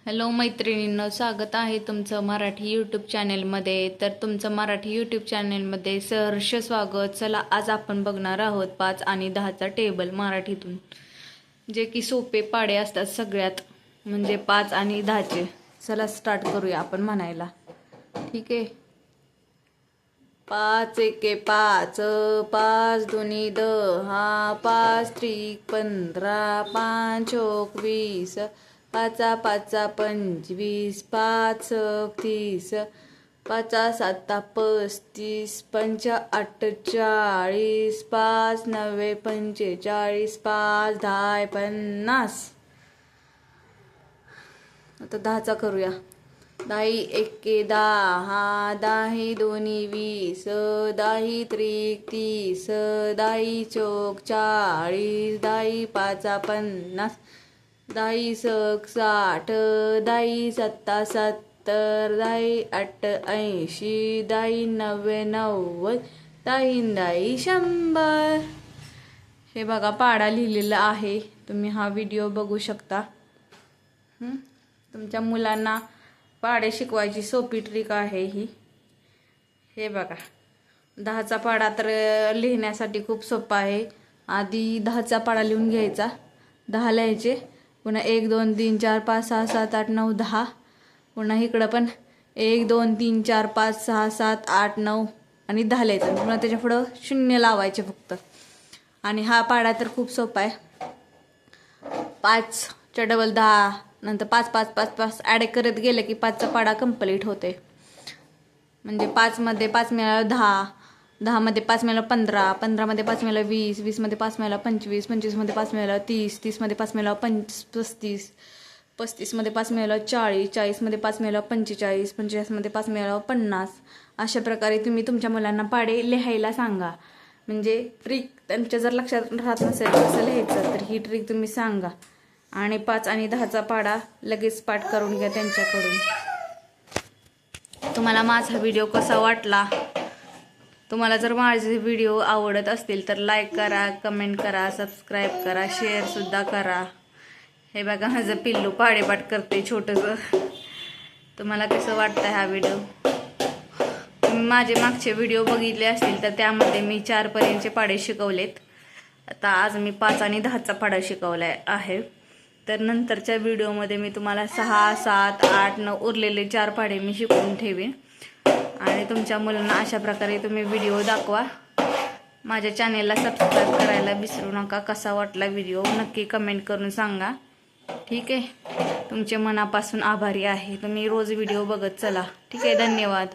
Hello मैत्रिणींनो, स्वागत आहे तुमचं मराठी यूट्यूब चॅनेलमध्ये. तर तुमचं मराठी यूट्यूब चॅनेलमध्ये सहर्ष स्वागत. चला, आज आपण बघणार आहोत 5 आणि 10चा टेबल मराठीतून, जे की सोपे पाडे असतात सगळ्यात, म्हणजे 5 आणि 10चे. चला स्टार्ट करूया आपण म्हणायला. ठीक आहे. 5 एके 5, 5 दोन्ही 10, 5 त्रिक 15, 5 चोक 20, 5 5 25, 5 30, 5 7 35, 5 8 40, 5 9 45, 5 10 50. आता 10चा करूया. 10 एके 10, 10 दोन्ही 20, 10 त्रिक 30, 10 चोक 40, 10 5 50, 10 सक 60, 10 सत्ता 70, 10 8 80, 10 9 90, 10 10 100. हे बघा, पाडा लिहिलेला आहे. तुम्ही हा व्हिडिओ बघू शकता. तुमच्या मुलांना पाडे शिकवायची सोपी ट्रिक आहे ही. हे बघा, 10चा पाडा तर लिहिण्यासाठी खूप सोपा आहे. आधी 10चा पाडा लिहून घ्यायचा. 10 लिहायचे, पुन्हा 1 2 3 4 5 6 7 8 9 10, पुन्हा इकडं पण 1 2 3 4 5 6 7 8 9 आणि 10 लिहायचं. पुन्हा त्याच्या पुढं 0 लावायचे फक्त. आणि हा पाडा तर खूप सोपा आहे. 5 च्या डबल 10, नंतर 5 5 5 5 ॲड करत गेलं की 5चा पाडा कंप्लीट होते. म्हणजे 5 मध्ये 5 मिळालं 10, 10 मध्ये 5 मिळालं 15, 15 मध्ये 5 मिळालं 20, 20 मध्ये 5 मिळालं 25, 25 मध्ये 5 मिळालं 30, 30 मध्ये 5 मिळालं 35, 35 मध्ये 5 मिळालं 40, 40 मध्ये 5 मिळालं 45, 45 मध्ये 5 मिळालं 50. अशा प्रकारे तुम्ही तुमच्या मुलांना पाडे लिहायला सांगा. म्हणजे ट्रिक त्यांच्या जर लक्षात राहत नसेल कसं लिहायचं, तर ही ट्रिक तुम्ही सांगा. आणि 5 आणि 10चा पाडा लगेच पाठ करून घ्या त्यांच्याकडून. तुम्हाला माझा व्हिडिओ कसा वाटला? तुम्हाला जर माझे व्हिडिओ आवडत असतील तर लाईक करा, कमेंट करा, सबस्क्राईब करा, शेअरसुद्धा करा. हे बघा, माझं पिल्लू पाडे पाठ करते छोटंसं. तुम्हाला कसं वाटतं हा व्हिडिओ? तुम्ही माझे मागचे व्हिडिओ बघितले असतील तर त्यामध्ये मी 4 पर्यंतचे पाडे शिकवलेत. आता आज मी 5 आणि 10चा पाडा शिकवला आहे. तर नंतरच्या व्हिडिओमध्ये मी तुम्हाला 6 7 8 9 उरलेले 4 पाढे मी शिकवून ठेवीन. आणि तुमच्या मुलांना अशा प्रकारे तुम्ही व्हिडिओ दाखवा. माझ्या चॅनेलला सबस्क्राईब करायला विसरू नका. कसा वाटला व्हिडिओ नक्की कमेंट करून सांगा. ठीक आहे. तुमचे मनापासून आभारी आहे. तुम्ही रोज व्हिडिओ बघत चला. ठीक आहे. धन्यवाद.